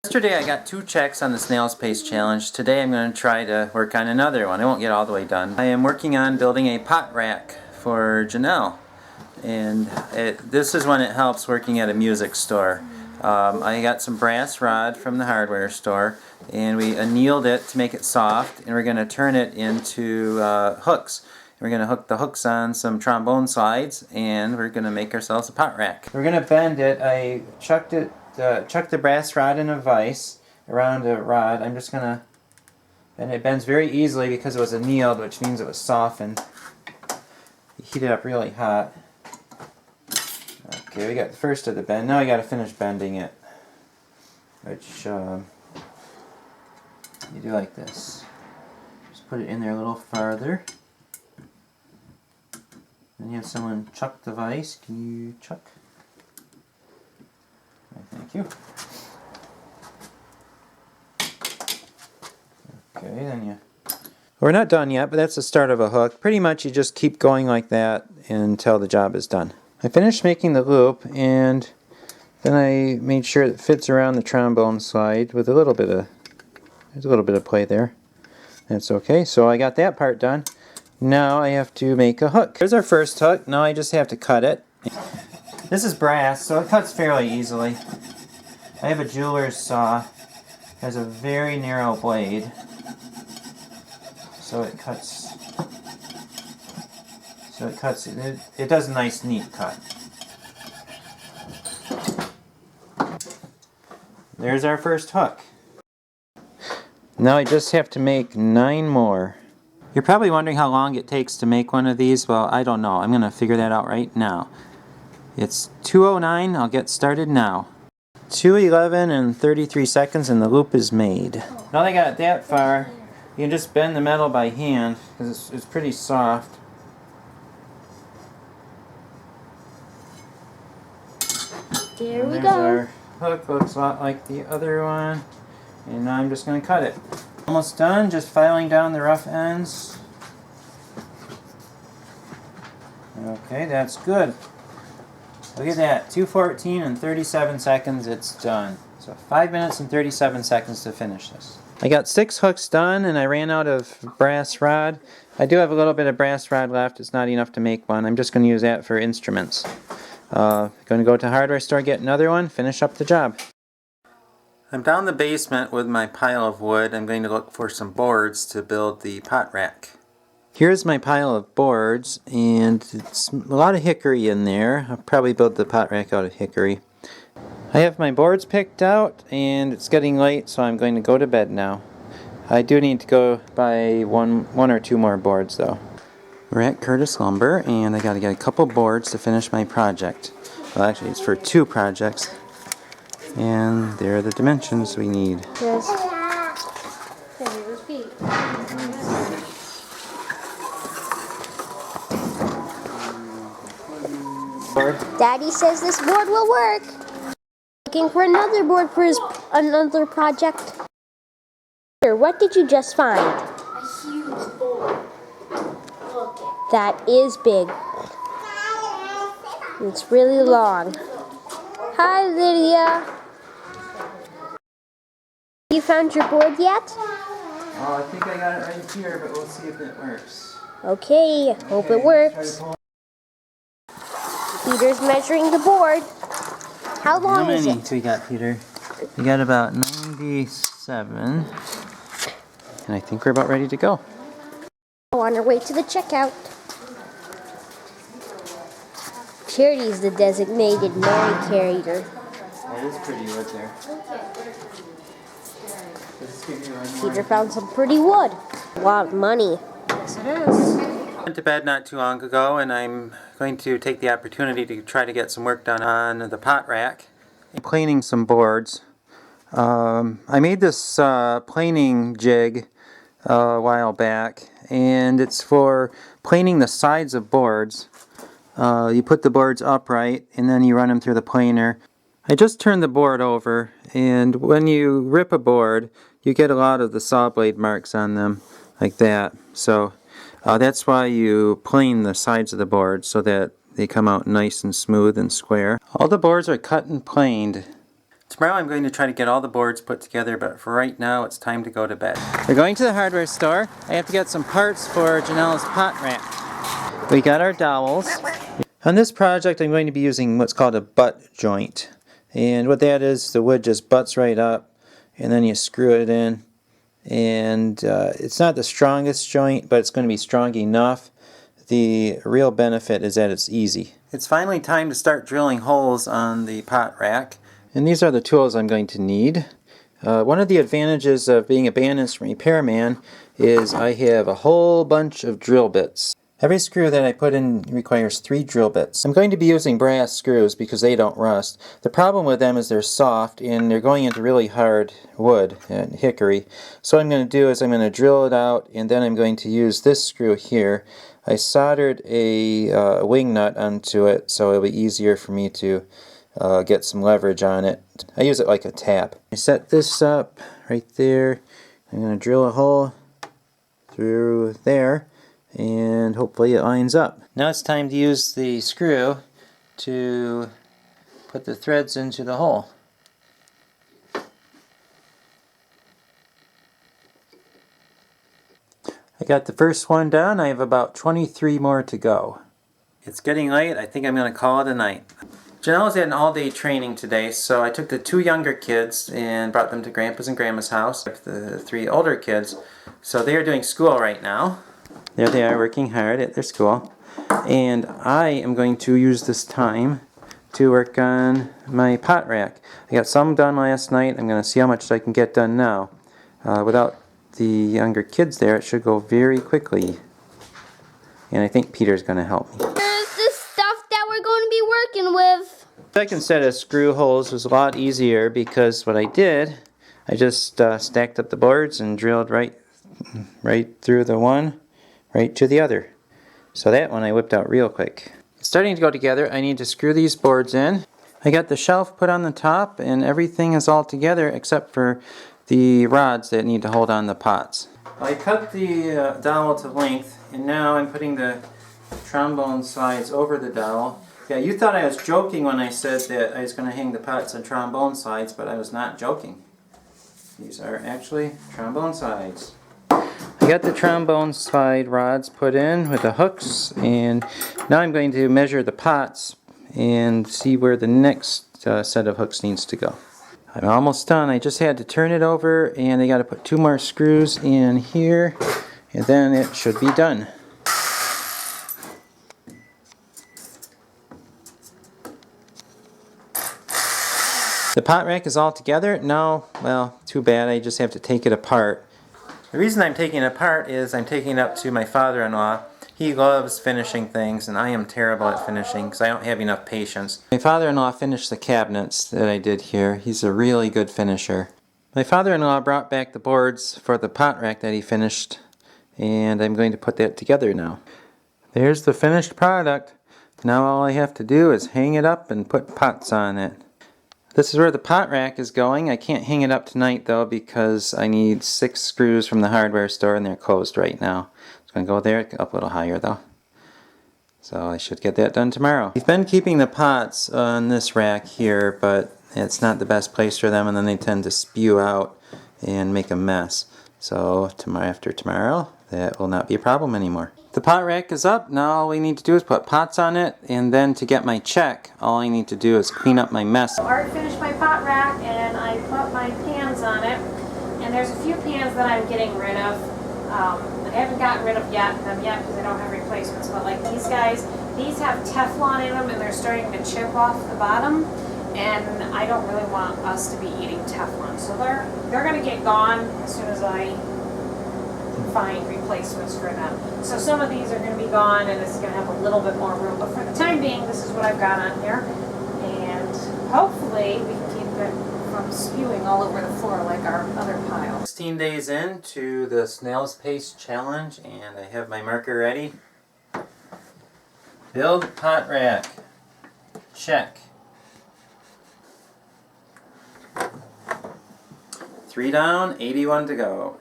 Yesterday I got 2 checks on the Snail's Pace Challenge. Today I'm going to try to work on another one. I won't get all the way done. I am working on building a pot rack for Janelle. And this is when it helps working at a music store. I got some brass rod from the hardware store and we annealed it to make it soft, and we're going to turn it into hooks. We're going to hook the hooks on some trombone slides and we're going to make ourselves a pot rack. We're going to bend it. I chucked the brass rod in a vise around a rod. I'm just going to bend it. Bends very easily because it was annealed, which means it was softened. Heat it up really hot. Okay, we got the first of the bend. Now we got to finish bending it, which you do like this. Just put it in there a little farther. Then you have someone chuck the vise. Can you chuck? Thank you. Okay, then you... We're not done yet, but that's the start of a hook. Pretty much you just keep going like that until the job is done. I finished making the loop, and then I made sure it fits around the trombone slide with a little bit of... There's a little bit of play there. That's okay. So I got that part done. Now I have to make a hook. Here's our first hook. Now I just have to cut it. This is brass, so it cuts fairly easily. I have a jeweler's saw. It has a very narrow blade, so it cuts. It does a nice, neat cut. There's our first hook. Now I just have to make 9 more. You're probably wondering how long it takes to make one of these. Well, I don't know. I'm going to figure that out right now. It's 2:09. I'll get started now. 2:11 and 33 seconds and the loop is made. Now that I got that far, you can just bend the metal by hand because it's pretty soft. There we there's go. Our hook looks a lot like the other one. And now I'm just going to cut it. Almost done, just filing down the rough ends. Okay, that's good. Look at that, 2:14 and 37 seconds, it's done. So 5 minutes and 37 seconds to finish this. I got 6 hooks done and I ran out of brass rod. I do have a little bit of brass rod left. It's not enough to make one. I'm just going to use that for instruments. Going to go to the hardware store, get another one, finish up the job. I'm down the basement with my pile of wood. I'm going to look for some boards to build the pot rack. Here's my pile of boards, and it's a lot of hickory in there. I'll probably build the pot rack out of hickory. I have my boards picked out, and it's getting late, so I'm going to go to bed now. I do need to go buy one or two more boards, though. We're at Curtis Lumber, and I got to get a couple boards to finish my project. Well, actually, it's for 2 projects. And there are the dimensions we need. Yes. Daddy says this board will work. Looking for another board for another project. What did you just find? A huge board. Look. That is big. It's really long. Hi, Lydia. You found your board yet? Oh, I think I got it right here, but we'll see if it works. Okay, hope it works. Peter's measuring the board. How long is it? How many do we got, Peter? We got about 97. And I think we're about ready to go. On our way to the checkout. Charity's the designated Mary carrier. That is pretty wood there. Peter found some pretty wood. A lot of money. Yes, it is. I went to bed not too long ago, and I'm going to take the opportunity to try to get some work done on the pot rack. I'm planing some boards. I made this planing jig a while back, and it's for planing the sides of boards. You put the boards upright, and then you run them through the planer. I just turned the board over, and when you rip a board, you get a lot of the saw blade marks on them, like that. So that's why you plane the sides of the board so that they come out nice and smooth and square. All the boards are cut and planed. Tomorrow I'm going to try to get all the boards put together, but for right now it's time to go to bed. We're going to the hardware store. I have to get some parts for Janelle's pot rack. We got our dowels. On this project I'm going to be using what's called a butt joint. And what that is, the wood just butts right up and then you screw it in. And it's not the strongest joint, but it's going to be strong enough. The real benefit is that it's easy. It's finally time to start drilling holes on the pot rack. And these are the tools I'm going to need. One of the advantages of being a band instrument repairman is I have a whole bunch of drill bits. Every screw that I put in requires 3 drill bits. I'm going to be using brass screws because they don't rust. The problem with them is they're soft and they're going into really hard wood and hickory. So what I'm going to do is I'm going to drill it out and then I'm going to use this screw here. I soldered a wing nut onto it so it'll be easier for me to get some leverage on it. I use it like a tap. I set this up right there. I'm going to drill a hole through there and hopefully it lines up. Now it's time to use the screw to put the threads into the hole. I got the first one done. I have about 23 more to go. It's getting late. I think I'm going to call it a night. Janelle's had an all-day training today, so I took the 2 younger kids and brought them to Grandpa's and Grandma's house. The 3 older kids, so they are doing school right now. There they are working hard at their school. And I am going to use this time to work on my pot rack. I got some done last night. I'm going to see how much I can get done now. Without the younger kids there, it should go very quickly. And I think Peter's going to help me. Here's the stuff that we're going to be working with. The second set of screw holes was a lot easier because what I did, I just stacked up the boards and drilled right through the one, right to the other. So that one I whipped out real quick. It's starting to go together. I need to screw these boards in. I got the shelf put on the top and everything is all together except for the rods that need to hold on the pots. I cut the dowel to length and now I'm putting the trombone sides over the dowel. Yeah, you thought I was joking when I said that I was going to hang the pots on trombone sides, but I was not joking. These are actually trombone sides. I got the trombone side rods put in with the hooks, and now I'm going to measure the pots and see where the next set of hooks needs to go. I'm almost done. I just had to turn it over and I got to put 2 more screws in here and then it should be done. The pot rack is all together. Now, well, too bad. I just have to take it apart. The reason I'm taking it apart is I'm taking it up to my father-in-law. He loves finishing things and I am terrible at finishing because I don't have enough patience. My father-in-law finished the cabinets that I did here. He's a really good finisher. My father-in-law brought back the boards for the pot rack that he finished and I'm going to put that together now. There's the finished product. Now all I have to do is hang it up and put pots on it. This is where the pot rack is going. I can't hang it up tonight though because I need 6 screws from the hardware store and they're closed right now. It's going to go there, up a little higher though. So I should get that done tomorrow. We've been keeping the pots on this rack here, but it's not the best place for them and then they tend to spew out and make a mess. So after tomorrow, that will not be a problem anymore. The pot rack is up. Now all we need to do is put pots on it, and then to get my check, all I need to do is clean up my mess. Art finished my pot rack and I put my pans on it. And there's a few pans that I'm getting rid of. I haven't gotten rid of them yet because I don't have replacements. But like these guys, these have Teflon in them and they're starting to chip off the bottom. And I don't really want us to be eating Teflon. So they're going to get gone as soon as I find replacements for them. So some of these are going to be gone and it's going to have a little bit more room. But for the time being, this is what I've got on here. And hopefully we can keep it from spewing all over the floor like our other pile. 16 days into the Snail's Pace Challenge and I have my marker ready. Build pot rack. Check. 3 down, 81 to go.